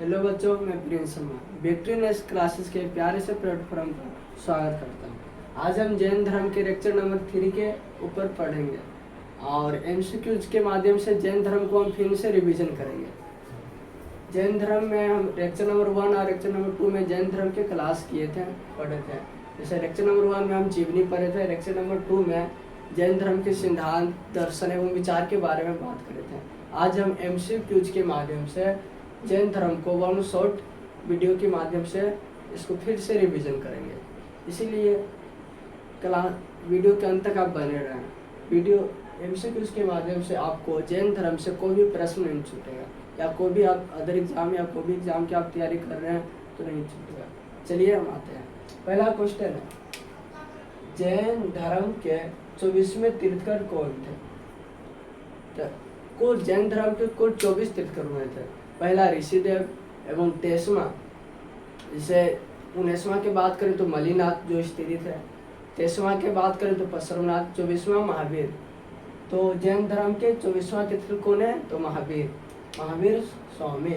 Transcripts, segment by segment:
Hello बच्चों, मैं Prince Sharma विक्ट्रीनेस classes के प्यारे से प्लेटफॉर्म पर स्वागत करता हूँ। आज हम जैन धर्म के लेक्चर नंबर 3 के ऊपर पढ़ेंगे और एमसीक्यूज के माध्यम से जैन धर्म को हम फिर से रिवीजन करेंगे। जैन धर्म में हम लेक्चर नंबर 1 और लेक्चर नंबर 2 में जैन धर्म के क्लास पढ़े थे। जैसे लेक्चर नंबर 1 में हम जीवनी पढ़े थे, लेक्चर नंबर 2 में जैन धर्म के सिद्धांत, दर्शन एवं विचार के बारे में बात करे थे। आज हम एमसीक्यूज के माध्यम से जैन धर्म को वन शॉर्ट वीडियो के माध्यम से इसको फिर से रिवीजन करेंगे। इसीलिए वीडियो के अंत तक आप बने रहें। वीडियो एमसीक्यूज के माध्यम से आपको जैन धर्म से कोई भी प्रश्न नहीं छूटेगा, या कोई भी आप अदर एग्जाम या कोई भी एग्जाम की आप तैयारी कर रहे हैं तो नहीं छूटेगा। चलिए हम आते हैं। पहला क्वेश्चन है, जैन धर्म के 24वें तीर्थकर कौन थे? कुल जैन धर्म के कुल 24 तीर्थकर हुए थे। पहला ऋषिदेव एवं 23वां, जैसे 19वां की बात करें तो मलिनाथ जो स्थित है, 23वां की बात करें तो पसरमनाथ, 24वां महावीर। तो जैन धर्म के 24वां तीर्थकर कौन है? तो महावीर स्वामी।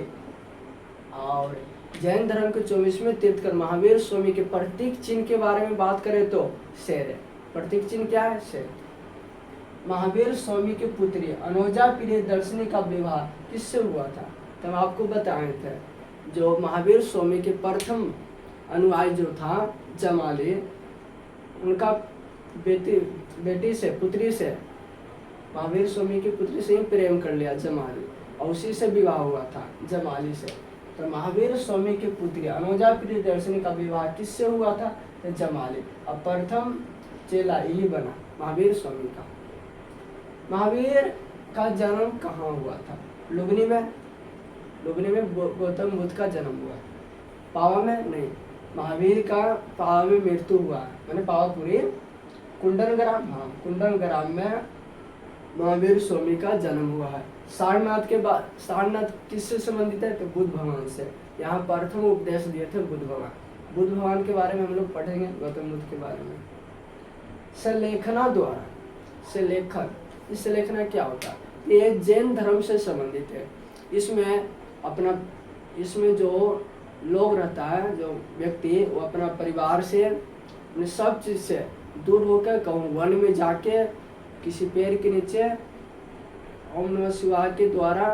और जैन धर्म के 24वें तीर्थकर महावीर स्वामी के प्रतीक चिन्ह के बारे में बात करें तो शेर है। प्रतीक चिन्ह क्या है? शेर। महावीर स्वामी की पुत्री अनुजा प्रियदर्शिनी का विवाह किससे हुआ था? तो हम आपको बताए थे, जो महावीर स्वामी के प्रथम अनुयायी जो था जमाली, उनका बेटी से, पुत्री से, महावीर स्वामी की पुत्री से ही प्रेम कर लिया जमाली, और उसी से विवाह हुआ था जमाली से। तो महावीर स्वामी की पुत्री अनुजा प्रियदर्शिनी का विवाह किससे हुआ था? तो जमाली। अब प्रथम चेला यही बना महावीर स्वामी का। महावीर का जन्म कहाँ हुआ था? लुबनी में गौतम बुद्ध का जन्म हुआ। पावा में नहीं, महावीर का पावा में मृत्यु हुआ, मैंने पावापुरी कुंडलग्राम, हाँ कुंडलग्राम में महावीर स्वामी का जन्म हुआ है। सारनाथ के बाद, सारनाथ किससे संबंधित है? तो बुद्ध भगवान से। यहाँ प्रथम उपदेश दिए थे बुद्ध भगवान के बारे में हम लोग पढ़ेंगे, गौतम बुद्ध के बारे में। सलेखना द्वारा, सलेखना क्या होता है? ये जैन धर्म से संबंधित है। इसमें जो लोग रहता है, जो व्यक्ति, वो अपना परिवार से, अपने सब चीज से दूर होकर कहूँ वन में जाके किसी पेड़ के नीचे ओम नमः शिवाय के द्वारा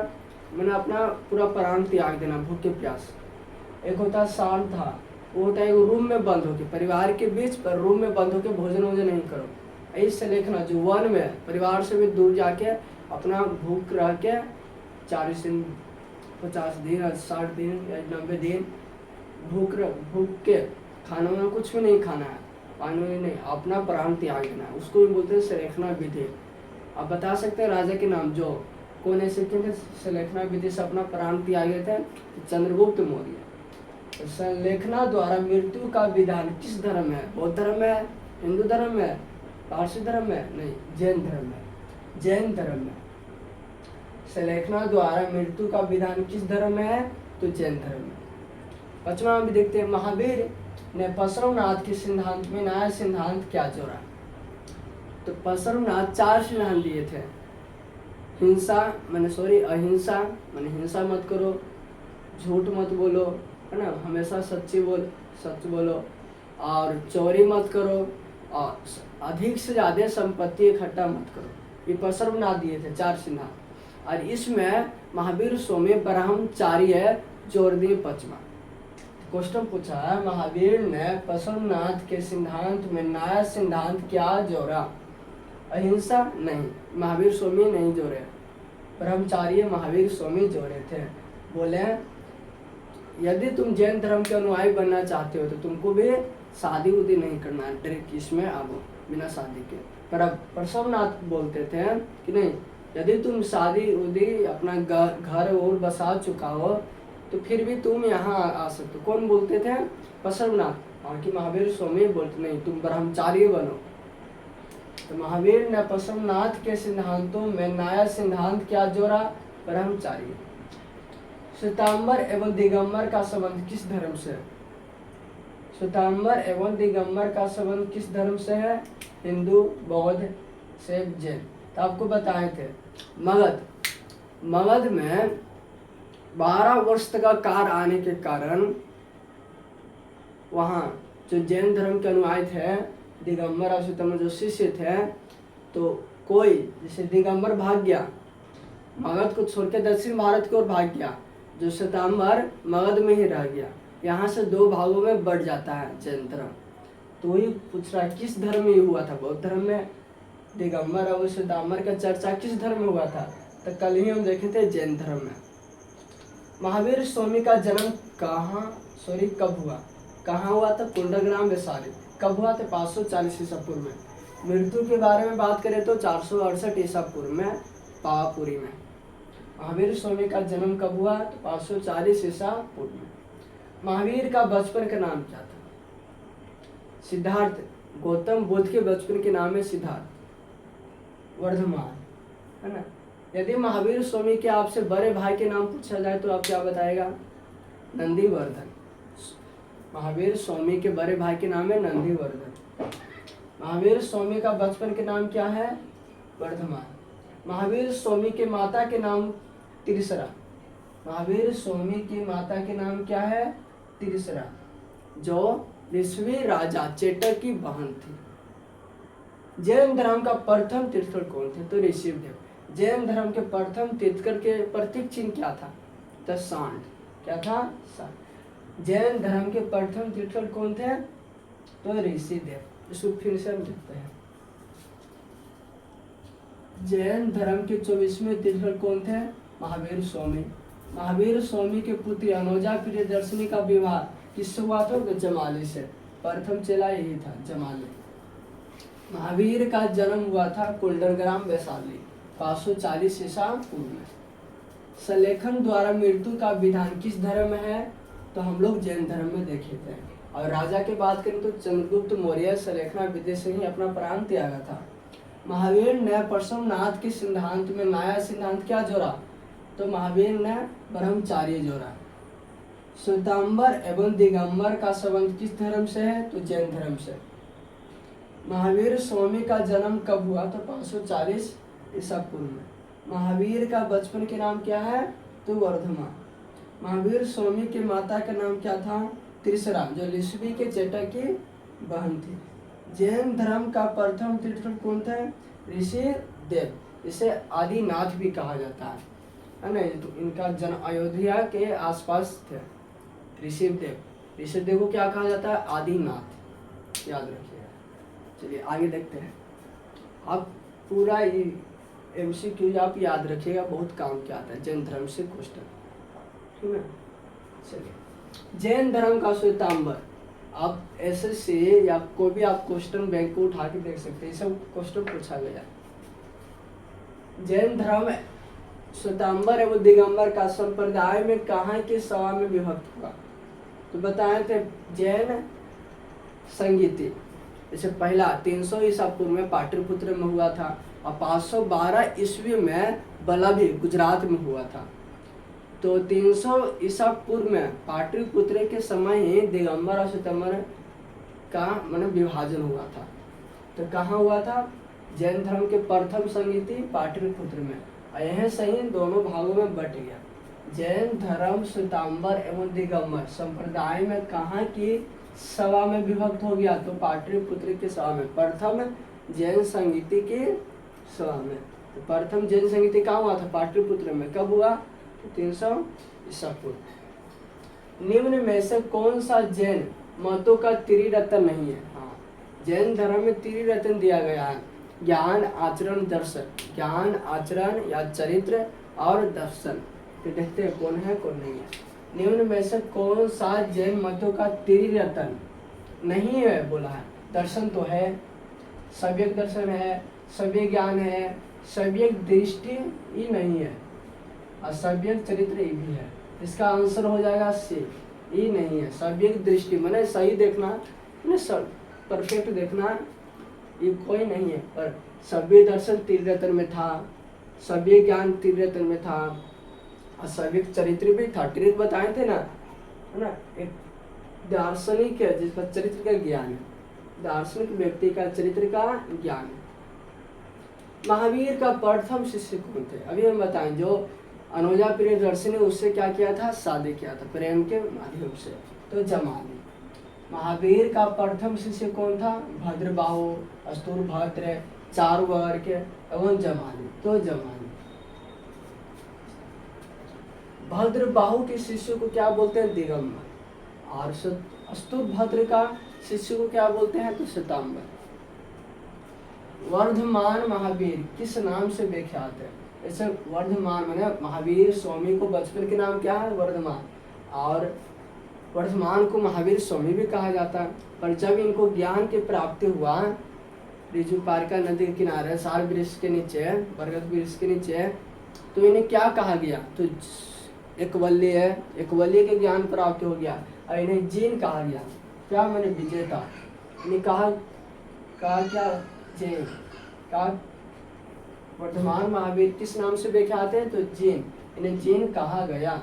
मैंने अपना पूरा प्राण त्याग देना, भूख के प्यास। एक होता शांत था, वो होता है रूम में बंद होके, परिवार के बीच पर रूम में बंद होके भोजन नहीं करो। ऐसे लेखना जो वन में परिवार से भी दूर जाके अपना भूख रह के 40 दिन, 50 दिन, 60 दिन या 90 दिन भूख के खाना में कुछ भी नहीं खाना है, पानी नहीं, अपना प्राण त्याग देना है, उसको भी बोलते हैं सलेखना विधि। आप बता सकते हैं राजा के नाम, जो कौन ऐसे थे सलेखना विधि से अपना प्राण त्यागे थे? चंद्रगुप्त मौर्य। सलेखना द्वारा मृत्यु का विधान किस धर्म है? बौद्ध धर्म है, हिंदू धर्म है, पारसी धर्म है? नहीं, जैन धर्म है। जैन धर्म में सलेखना द्वारा मृत्यु का विधान किस धर्म में है? तो जैन धर्म में। 5वां भी देखते हैं, महावीर ने पसरमनाथ के सिद्धांत में नया सिद्धांत क्या जोड़ा? तो पसरमनाथ 4 सिद्धांत दिए थे। अहिंसा मैंने हिंसा मत करो, झूठ मत बोलो, है ना, हमेशा सच बोलो, और चोरी मत करो, और अधिक से ज्यादा संपत्ति इकट्ठा मत करो। ये पसरमनाथ दिए थे 4 सिद्धांत। और इसमें महावीर स्वामी ब्रह्मचार्य जोड़ दिए 5वां। क्वेश्चन पूछा है, महावीर ने पसरमनाथ के सिद्धांत में नया सिद्धांत क्या जोड़ा? अहिंसा नहीं, महावीर स्वामी नहीं जोड़े। ब्रह्मचार्य महावीर स्वामी जोड़े थे। बोले यदि तुम जैन धर्म के अनुयायी बनना चाहते हो तो तुमको भी शादी उदी नहीं करना है, डायरेक्ट इसमें आओ बिना शादी के। पर अब पसरमनाथ बोलते थे कि नहीं, यदि तुम शादी उदी अपना घर और बसा चुका हो तो फिर भी तुम यहाँ आ सकते हो। कौन बोलते थे? पसरमनाथ। हाँ, कि महावीर स्वामी बोलते नहीं, तुम ब्रह्मचारी बनो। तो महावीर ने पसरमनाथ के सिद्धांतों में नया सिद्धांत क्या जोड़ा? ब्रह्मचारी। श्वेतांबर एवं दिगंबर का संबंध किस धर्म से? श्वेतांबर एवं दिगंबर का संबंध किस धर्म से है? हिंदू, बौद्ध, शैव, जैन। तो आपको बताए थे मगध में 12 वर्ष तक का काल आने के कारण वहाँ जो जैन धर्म के अनुयायी थे, दिगंबर और श्वेतांबर जो शिष्य थे, तो कोई जैसे दिगंबर भाग गया, मगध को छोड़ के दक्षिण भारत की ओर भाग गया, जो श्वेतांबर मगध में ही रह गया। यहाँ से 2 भागों में बढ़ जाता है जैन धर्म। तो वही पूछ रहा है किस धर्म में हुआ था? बौद्ध धर्म में दिगंबर और श्वेतांबर का चर्चा किस धर्म में हुआ था? तो कल ही हम देखे थे जैन धर्म में। महावीर स्वामी का जन्म कब हुआ? कहाँ हुआ था? कुंडग्राम वैशाली। कब हुआ था? 540 ईसा पूर्व में। मृत्यु के बारे में बात करें तो 468 ईसा पूर्व में पावापुरी में। महावीर स्वामी का जन्म कब हुआ? तो 540 ईसा पूर्व में। महावीर का बचपन का नाम क्या था? सिद्धार्थ। गौतम बुद्ध के बचपन के नाम है सिद्धार्थ वर्धमान, है ना। यदि महावीर स्वामी के आपसे बड़े भाई के नाम पूछा जाए तो आप क्या बताएगा? नंदीवर्धन। महावीर स्वामी के बड़े भाई के नाम है नंदीवर्धन। महावीर स्वामी का बचपन के नाम क्या है? वर्धमान। महावीर स्वामी के माता के नाम तिरसरा। महावीर स्वामी की माता के नाम क्या है? तिरसरा, जो ऋषि राजा चेटर की बहन थी। जैन धर्म का प्रथम तीर्थंकर कौन थे? तो ऋषिदेव। जैन धर्म के प्रथम तीर्थंकर के प्रतीक चिन्ह क्या था? तो सांड। क्या था? सांड। जैन धर्म के प्रथम तीर्थंकर कौन थे? तो ऋषिदेव। इसको फिर से हम देखते हैं। जैन धर्म के 24वें तीर्थंकर कौन थे? महावीर स्वामी। महावीर स्वामी के पुत्री अनुजा प्रियदर्शनी का विवाह किससे हुआ था? तो जमाली से। प्रथम चेला यही था, जमाली। महावीर का जन्म हुआ था कुंडग्राम वैशाली 540 ईसा पूर्व में। सलेखन द्वारा मृत्यु का विधान किस धर्म में है? तो हम लोग जैन धर्म में देखे थे। और राजा की बात करें तो चंद्रगुप्त मौर्य सलेखना विधि से ही अपना प्राण त्यागा था। महावीर ने परशुरामनाथ के सिद्धांत में नया सिद्धांत क्या जोड़ा? तो महावीर ने ब्रह्मचार्य जोड़ा। श्वेतांबर एवं दिगंबर का संबंध किस धर्म से है? तो जैन धर्म से। महावीर स्वामी का जन्म कब हुआ? तो 540 ईसा पूर्व में। महावीर का बचपन के नाम क्या है? तो वर्धमान। महावीर स्वामी की माता का नाम क्या था? तिरसरा, जो ऋषि के चेटर की बहन थी। जैन धर्म का प्रथम तीर्थंकर कौन थे? ऋषिदेव। इसे आदिनाथ भी कहा जाता है ना। तो इनका जन्म अयोध्या के आसपास थे। ऋषिदेव। ऋषिदेव को क्या कहा जाता है? आदिनाथ। याद रखिएगा। चलिए आगे देखते हैं। आप पूरा MCQ आप याद रखिएगा, बहुत काम के आता है जैन धर्म से क्वेश्चन, ठीक है। चलिए, जैन धर्म का श्वेतांबर। आप SSC या कोई भी आप क्वेश्चन बैंक को उठा के देख सकते हैं, सब क्वेश्चन पूछा गया। जैन धर्म श्वेतांबर एवं दिगंबर का संप्रदाय में कहाँ के सभा में विभक्त हुआ? तो बताए थे जैन संगीति। जैसे पहला 300 ईसा पूर्व में पाटलिपुत्र में हुआ था और 512 ईस्वी में बलभी गुजरात में हुआ था। तो 300 ईसा पूर्व में पाटलिपुत्र के समय ही दिगंबर और श्वेतांबर का विभाजन हुआ था। तो कहाँ हुआ था? जैन धर्म के प्रथम संगीति पाटलिपुत्र में। और यह सही दोनों भागों में बट गया। जैन धर्म श्वेतांबर एवं दिगंबर संप्रदाय में कहाँ की सभा में विभक्त हो गया? तो पाटलिपुत्र की सभा में, प्रथम जैन संगीति की सभा में। तो प्रथम जैन संगीति कहाँ हुआ था? पाटलिपुत्र में। कब हुआ? 300 ईसा पूर्व। निम्न में से कौन सा जैन मतों का त्रिरत्न नहीं है? हाँ, जैन धर्म में त्रिरत्न दिया गया है, ज्ञान, आचरण, दर्शन। ज्ञान, आचरण या चरित्र और दर्शन। तो देखते हैं कौन है कौन नहीं है। निम्न में से कौन सा जैन मतों का त्रिरत्न नहीं है? बोला है दर्शन तो है, सव्यक दर्शन है, सव्य ज्ञान है, सव्यक दृष्टि ही नहीं है, और सव्यक चरित्र ही भी है। इसका आंसर हो जाएगा C, ही नहीं है। सव्यक दृष्टि माने सही देखना, परफेक्ट देखना, ये कोई नहीं है। पर सव्य दर्शन त्रिरत्न में था, सव्य ज्ञान त्रिरत्न में था, और सव्यक चरित्र भी था। त्रिरत्न बताए थे ना, है ना। एक दार्शनिक है जिसका चरित्र का ज्ञान है, दार्शनिक व्यक्ति का चरित्र का ज्ञान है। महावीर का प्रथम शिष्य कौन थे? अभी हम बताएं। जो अनुजा प्रियदर्शी ने उससे क्या किया था, शादी किया था प्रेम के माध्यम से, तो जमाली। महावीर का प्रथम शिष्य कौन था, भद्रबाहु, अस्तुरभद्र, चारुवर्क एवं जमाली, तो जमाली। भद्रबाहु के शिष्य को क्या बोलते हैं, दिगंबर, और अस्तुरभद्र का शिष्य को क्या बोलते हैं, तो श्वेतांबर। वर्धमान महावीर किस नाम से विख्यात है, ऐसे वर्धमान माने महावीर स्वामी को बचपन के नाम क्या है, वर्धमान, और वर्धमान को महावीर स्वामी भी कहा जाता है। पर जब इनको ज्ञान की प्राप्ति हुआ ऋजु पारिका नदी के किनारे साल वृक्ष के नीचे, बरगद वृक्ष के नीचे, तो इन्हें क्या कहा गया, तो एकवल्य है, एकवल्य के ज्ञान प्राप्त हो गया, और इन्हें जीन कहा गया, क्या मैंने विजेता। इन्हें कहा क्या, जीन का। वर्धमान महावीर किस नाम से विख्यात है, तो जीन, इन्हें जीन कहा गया।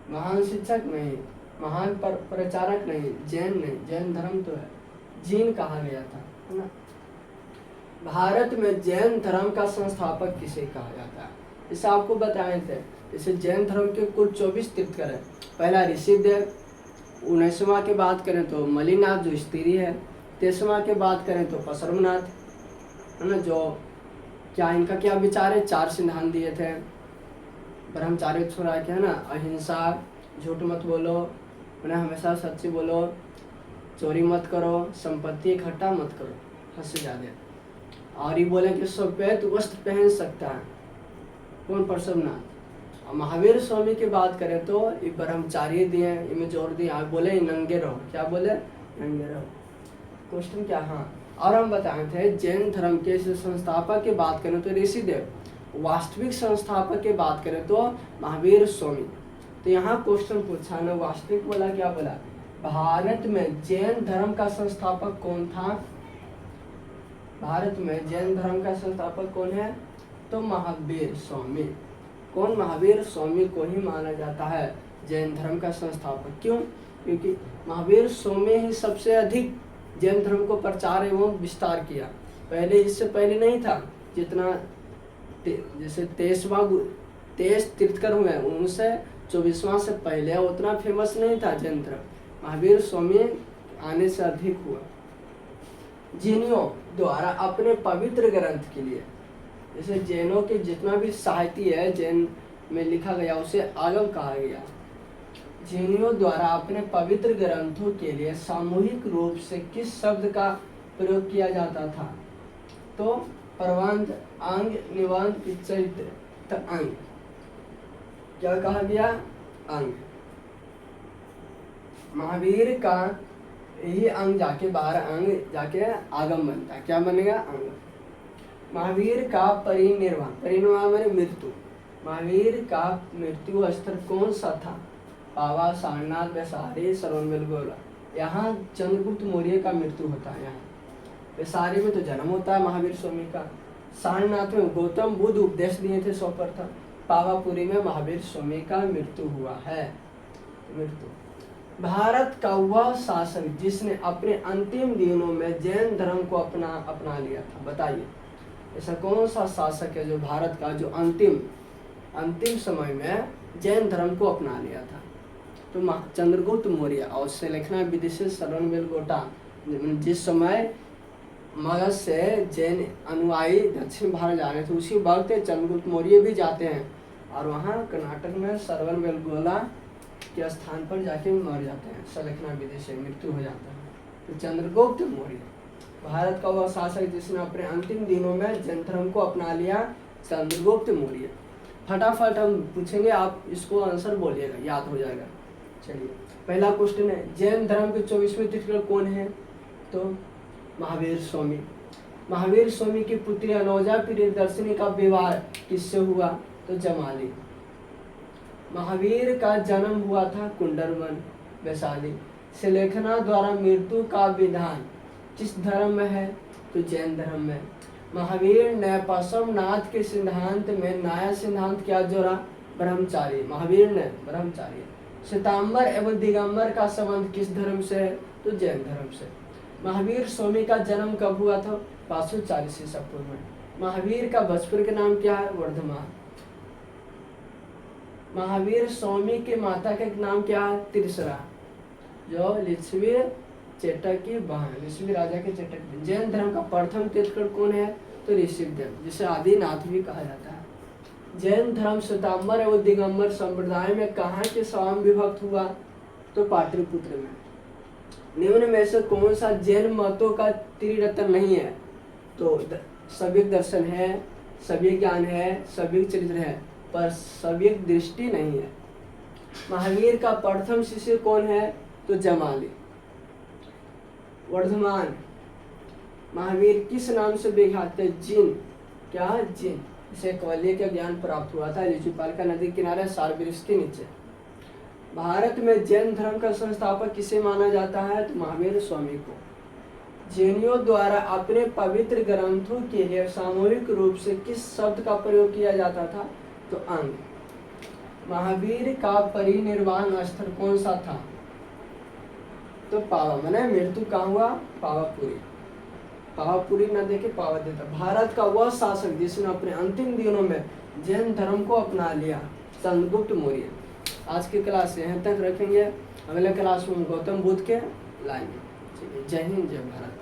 महान शिक्षक नहीं, महान प्रचारक नहीं, जैन नहीं, जैन धर्म तो है, जीन कहा गया था, है ना। भारत में जैन धर्म का संस्थापक किसे कहा जाता है, इसे आपको बताए थे। इसे जैन धर्म के कुल 24 तीर्थंकर है। पहला ऋषिदेव, 19वां की बात करें तो मलिनाथ जो स्त्री है, 23वां की बात करें तो पसरमनाथ, है ना, जो क्या इनका क्या विचार है, 4 सिद्धांत दिए थे, ब्रह्मचार्य छोड़ा के, है ना, अहिंसा, झूठ मत बोलो, है ना, हमेशा सच्ची बोलो, चोरी मत करो, संपत्ति इकट्ठा मत करो, हद से ज्यादा। और ये बोले कि सफेद वस्त्र पहन सकता है कौन, परशुरामनाथ। और महावीर स्वामी की बात करें तो ये ब्रह्मचार्य दिए, इनमें जोर दिए, आप बोले नंगे रहो, क्या बोले, नंगे रहो। क्वेश्चन क्या, हाँ। और हम बताए थे जैन धर्म के संस्थापक की बात करें तो ऋषिदेव, वास्तविक संस्थापक की बात करें तो महावीर स्वामी। तो यहाँ क्वेश्चन पूछा ना, वास्तविक बोला, क्या बोला, भारत में जैन धर्म का संस्थापक कौन था, भारत में जैन धर्म का संस्थापक कौन है, तो महावीर स्वामी। कौन, महावीर स्वामी को ही माना जाता है जैन धर्म का संस्थापक। क्यों, क्योंकि महावीर स्वामी ही सबसे अधिक जैन धर्म को प्रचार एवं विस्तार किया। पहले इससे पहले नहीं था, जितना जैसे 23 तीर्थंकर हुए उनसे 24वां से पहले उतना फेमस नहीं था जैन धर्म। महावीर स्वामी आने से अधिक हुआ। जैनियों द्वारा अपने पवित्र ग्रंथ के लिए, जैसे जैनों के जितना भी साहित्य है जैन में लिखा गया उसे आगम कहा गया। जैनियों द्वारा अपने पवित्र ग्रंथों के लिए सामूहिक रूप से किस शब्द का प्रयोग किया जाता था, तो प्रबंध, अंग, निबंध, चरित्र, तो अंग। क्या कहा गया, अंग। महावीर का यही अंग जाके 12 अंग जाके आगम बनता है, क्या बनेगा, अंग। महावीर का परिनिर्वाण, परिनिर्वाण माने मृत्यु। महावीर का मृत्यु स्थल कौन सा था, पावा, सारनाथ, वैशाली, श्रवणबेलगोला। यहाँ चंद्रगुप्त मौर्य का मृत्यु होता है। यहाँ वैशाली में तो जन्म होता है महावीर स्वामी का, सारनाथ में गौतम बुद्ध उपदेश दिए थे प्रथम, पावापुरी में महावीर स्वामी का मृत्यु हुआ है। मृत्यु। भारत का वह शासक जिसने अपने अंतिम दिनों में जैन धर्म को अपना लिया था, बताइए ऐसा कौन सा शासक है जो भारत का जो अंतिम समय में जैन धर्म को अपना लिया था, तो चंद्रगुप्त मौर्य। और उससे लिखना विधि से श्रवणबेलगोला, जिस समय मगध से जैन अनुयायी दक्षिण भारत जा रहे थे उसी वक्त चंद्रगुप्त मौर्य भी जाते हैं और वहाँ कर्नाटक में श्रवणबेलगोला के स्थान पर जाके मर जाते हैं, सलेखना विधि से मृत्यु हो जाता है। तो चंद्रगुप्त मौर्य भारत का वह शासक जिसने अपने अंतिम दिनों में जैन धर्म को अपना लिया, चंद्रगुप्त मौर्य। फटाफट हम पूछेंगे, आप इसको आंसर बोलिएगा, याद हो जाएगा। चलिए पहला क्वेश्चन है, जैन धर्म के 24वें तीर्थंकर कौन है, तो महावीर स्वामी। महावीर स्वामी की पुत्री अनुजा प्रियदर्शिनी का विवाह किससे हुआ, तो जमाली। महावीर का जन्म हुआ था कुंडरवन, वैशाली। सुलेखना द्वारा मृत्यु का विधान किस धर्म में है, तो जैन धर्म में। महावीर ने पशुपतिनाथ के सिद्धांत में नया सिद्धांत क्या जोड़ा, ब्रह्मचारी। महावीर ने ब्रह्मचारी। श्वेतांबर एवं दिगंबर का संबंध किस धर्म से है, तो जैन धर्म से। महावीर स्वामी का जन्म कब हुआ था, 540 ईसा पूर्व में। महावीर का बचपन का नाम क्या है, वर्धमान। महावीर स्वामी के माता का एक नाम क्या है? त्रिशरा, जो लिच्छवी चेटक की बहन, लिच्छवी राजा के चेटक। जैन धर्म का प्रथम तीर्थंकर कौन है? तो ऋषिदेव, जिसे आदिनाथ भी कहा जाता है। जैन धर्म श्वेतांबर एवं दिगंबर संप्रदाय में कहाँ के स्वाम विभक्त हुआ? तो पाटलिपुत्र में। निम्न में से कौन सा जैन मतों का त्रिरत्न नहीं है? तो सभी दर्शन है, सभी ज्ञान है, सभी चरित्र है, पर सभी दृष्टि नहीं है। महावीर का प्रथम शिष्य कौन है? तो जमाली। वर्धमान महावीर किस नाम से विख्यात है? जिन। क्या? जिन। इसे कौल्य का ज्ञान प्राप्त हुआ था लिच्छवीपालिका नदी किनारे साल वृक्ष के नीचे। भारत में जैन धर्म का संस्थापक किसे माना जाता है? तो महावीर स्वामी को। जैनियों द्वारा अपने पवित्र ग्रंथों के लिए सामूहिक रूप से किस शब्द का प्रयोग किया जाता था? तो अंग। महावीर का परिनिर्वाण स्थल कौन सा था? तो पावा, मैंने मृत्यु कहाँ हुआ? पावापुरी। पावापुरी न देखे पावा देता। भारत का वह शासक जिसने अपने अंतिम दिनों में जैन धर्म को अपना लिया, चंद्रगुप्त मौर्य। आज की क्लास यहाँ तक रखेंगे, अगले क्लास में गौतम बुद्ध के लाएंगे। ठीक है, जय हिंद, जय भारत।